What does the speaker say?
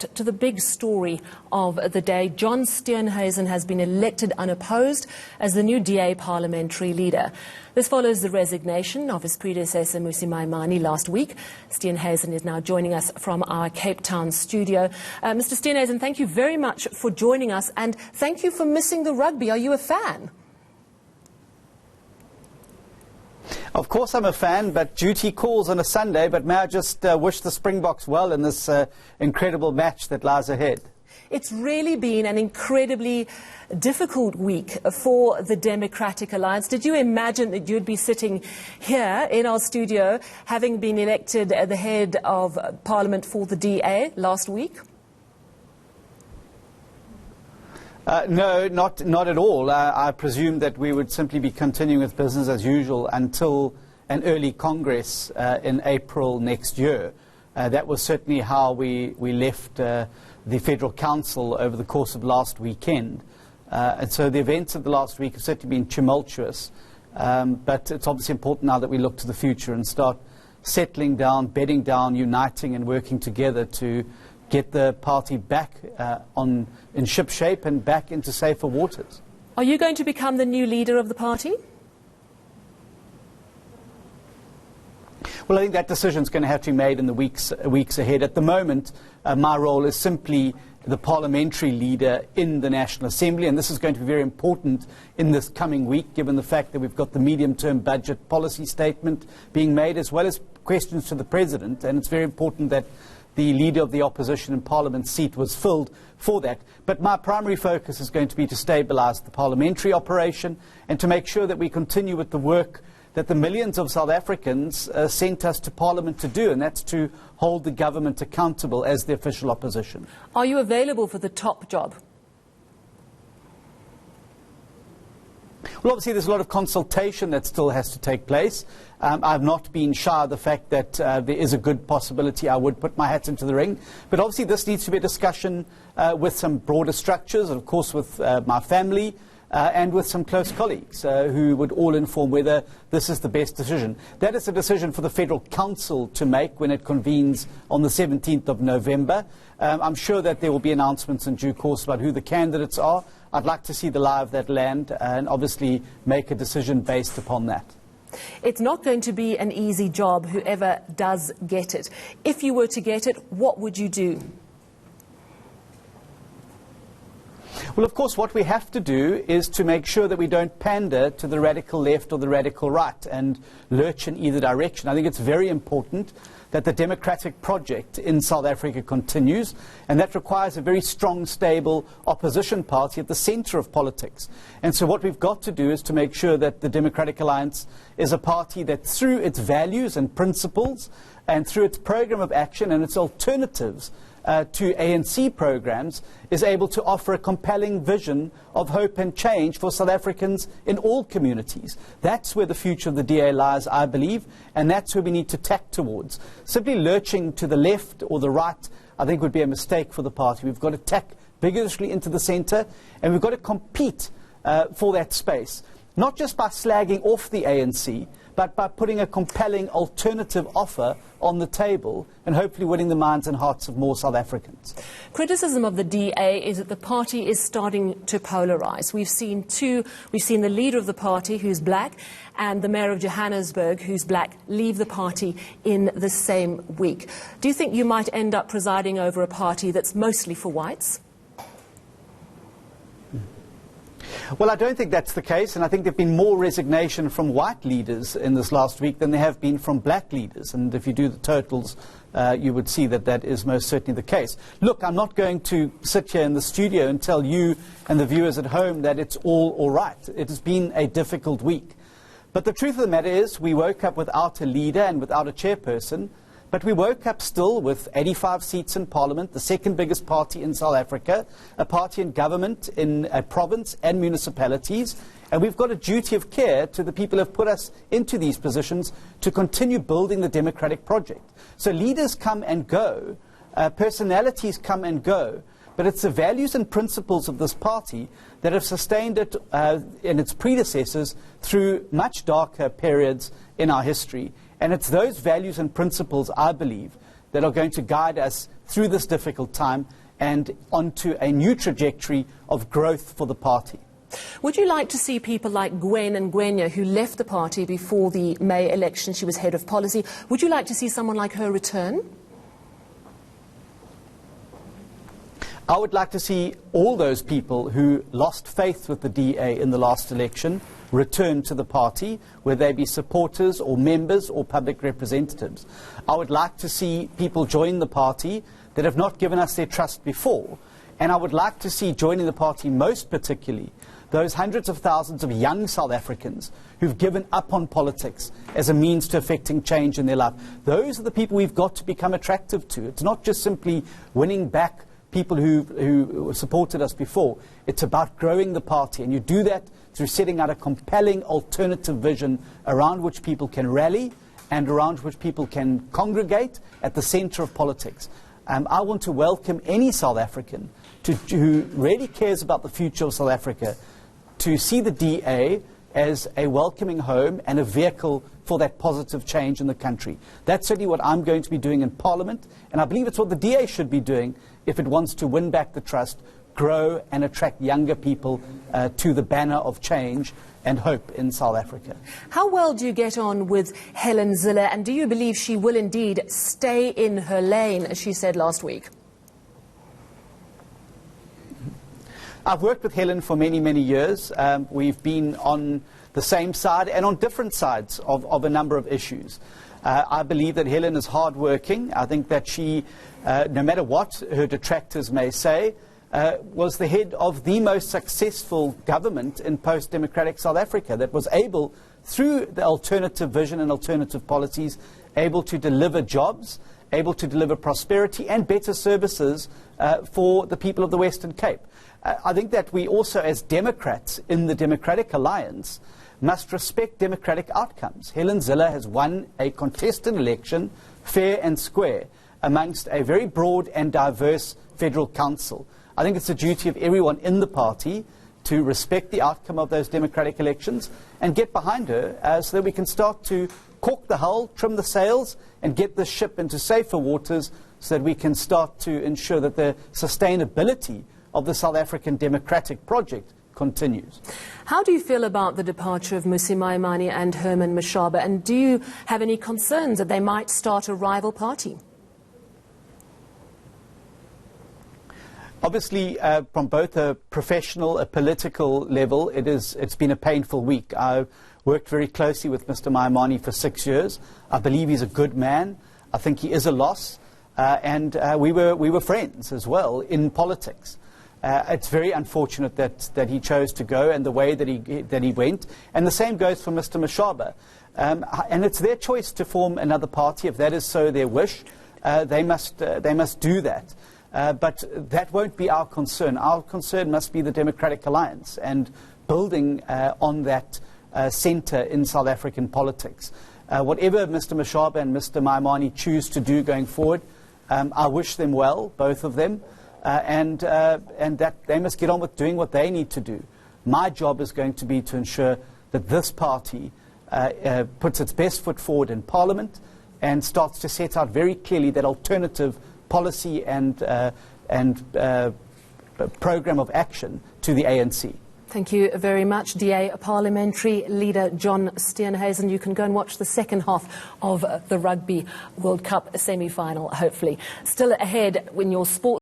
To the big story of the day, John Steenhuisen has been elected unopposed as the new DA parliamentary leader. This follows the resignation of his predecessor, Mmusi Maimane, last week. Steenhuisen is now joining us from our Cape Town studio. Mr. Steenhuisen, thank you very much for joining us, and thank you for missing the rugby. Are you a fan? Of course I'm a fan, but duty calls on a Sunday. But may I just wish the Springboks well in this incredible match that lies ahead. It's really been an incredibly difficult week for the Democratic Alliance. Did you imagine that you'd be sitting here in our studio having been elected the head of Parliament for the DA last week? No, not at all. I presume that we would simply be continuing with business as usual until an early Congress in April next year. That was certainly how we left the Federal Council over the course of last weekend. And so the events of the last week have certainly been tumultuous. But it's obviously important now that we look to the future and start settling down, bedding down, uniting and working together to get the party back in ship shape and back into safer waters. Are you going to become the new leader of the party? Well, I think that decision is going to have to be made in the weeks ahead. At the moment, my role is simply the parliamentary leader in the National Assembly, and this is going to be very important in this coming week, given the fact that we've got the medium-term budget policy statement being made, as well as questions to the President, and it's very important that the leader of the opposition in Parliament seat was filled for that. But my primary focus is going to be to stabilise the parliamentary operation and to make sure that we continue with the work that the millions of South Africans sent us to Parliament to do, and that's to hold the government accountable as the official opposition. Are you available for the top job? Well, obviously there's a lot of consultation that still has to take place. I've not been shy of the fact that there is a good possibility I would put my hat into the ring. But obviously this needs to be a discussion with some broader structures, of course with my family and with some close colleagues who would all inform whether this is the best decision. That is a decision for the Federal Council to make when it convenes on the 17th of November. I'm sure that there will be announcements in due course about who the candidates are. I'd like to see the lie of that land and obviously make a decision based upon that. It's not going to be an easy job, whoever does get it. If you were to get it, what would you do? Well, of course, what we have to do is to make sure that we don't pander to the radical left or the radical right and lurch in either direction. I think it's very important that the democratic project in South Africa continues, and that requires a very strong, stable opposition party at the centre of politics. And so what we've got to do is to make sure that the Democratic Alliance is a party that, through its values and principles and through its programme of action and its alternatives to ANC programs, is able to offer a compelling vision of hope and change for South Africans in all communities. That's where the future of the DA lies, I believe, and that's where we need to tack towards. Simply lurching to the left or the right, I think, would be a mistake for the party. We've got to tack vigorously into the centre, and we've got to compete for that space, not just by slagging off the ANC, but by putting a compelling alternative offer on the table and hopefully winning the minds and hearts of more South Africans. Criticism of the DA is that the party is starting to polarize. We've seen the leader of the party, who's black, and the mayor of Johannesburg, who's black, leave the party in the same week. Do you think you might end up presiding over a party that's mostly for whites? Well, I don't think that's the case, and I think there have been more resignation from white leaders in this last week than there have been from black leaders. And if you do the totals, you would see that that is most certainly the case. Look, I'm not going to sit here in the studio and tell you and the viewers at home that it's all right. It has been a difficult week. But the truth of the matter is we woke up without a leader and without a chairperson. But we woke up still with 85 seats in Parliament, the second biggest party in South Africa, a party in government in a province and municipalities. And we've got a duty of care to the people who have put us into these positions to continue building the democratic project. So leaders come and go, personalities come and go, but it's the values and principles of this party that have sustained it and its predecessors through much darker periods in our history. And it's those values and principles, I believe, that are going to guide us through this difficult time and onto a new trajectory of growth for the party. Would you like to see people like Gwen and Gwenya, who left the party before the May election? She was head of policy. Would you like to see someone like her return? I would like to see all those people who lost faith with the DA in the last election return to the party, whether they be supporters or members or public representatives. I would like to see people join the party that have not given us their trust before. And I would like to see joining the party most particularly those hundreds of thousands of young South Africans who've given up on politics as a means to effecting change in their life. Those are the people we've got to become attractive to. It's not just simply winning back people who supported us before. It's about growing the party, and you do that through setting out a compelling alternative vision around which people can rally and around which people can congregate at the centre of politics. I want to welcome any South African who really cares about the future of South Africa to see the DA as a welcoming home and a vehicle for that positive change in the country. That's certainly what I'm going to be doing in Parliament, and I believe it's what the DA should be doing if it wants to win back the trust, grow and attract younger people to the banner of change and hope in South Africa. How well do you get on with Helen Zille, and do you believe she will indeed stay in her lane, as she said last week? I've worked with Helen for many, many years. We've been on the same side and on different sides of a number of issues. I believe that Helen is hardworking. I think that she, no matter what her detractors may say, was the head of the most successful government in post-democratic South Africa that was able, through the alternative vision and alternative policies, able to deliver jobs, able to deliver prosperity and better services for the people of the Western Cape. I think that we also, as Democrats in the Democratic Alliance, must respect democratic outcomes. Helen Zille has won a contested election, fair and square, amongst a very broad and diverse federal council. I think it's the duty of everyone in the party to respect the outcome of those democratic elections and get behind her so that we can start to cork the hull, trim the sails, and get the ship into safer waters so that we can start to ensure that the sustainability of the South African democratic project continues. How do you feel about the departure of Mmusi Maimane and Herman Mashaba, and do you have any concerns that they might start a rival party? Obviously, from both a professional, a political level, it's been a painful week. I've worked very closely with Mr. Maimane for 6 years. I believe he's a good man. I think he is a loss. And we were friends as well in politics. It's very unfortunate that he chose to go and the way that he went. And the same goes for Mr. Mashaba. And it's their choice to form another party. If that is so their wish, they must do that. But that won't be our concern. Our concern must be the Democratic Alliance and building on that centre in South African politics. Whatever Mr. Mashaba and Mr. Maimane choose to do going forward, I wish them well, both of them, and that they must get on with doing what they need to do. My job is going to be to ensure that this party puts its best foot forward in Parliament and starts to set out very clearly that alternative policy and programme of action to the ANC. Thank you very much, DA Parliamentary Leader John Steenhuisen. You can go and watch the second half of the Rugby World Cup semi-final, hopefully. Still ahead in your sport.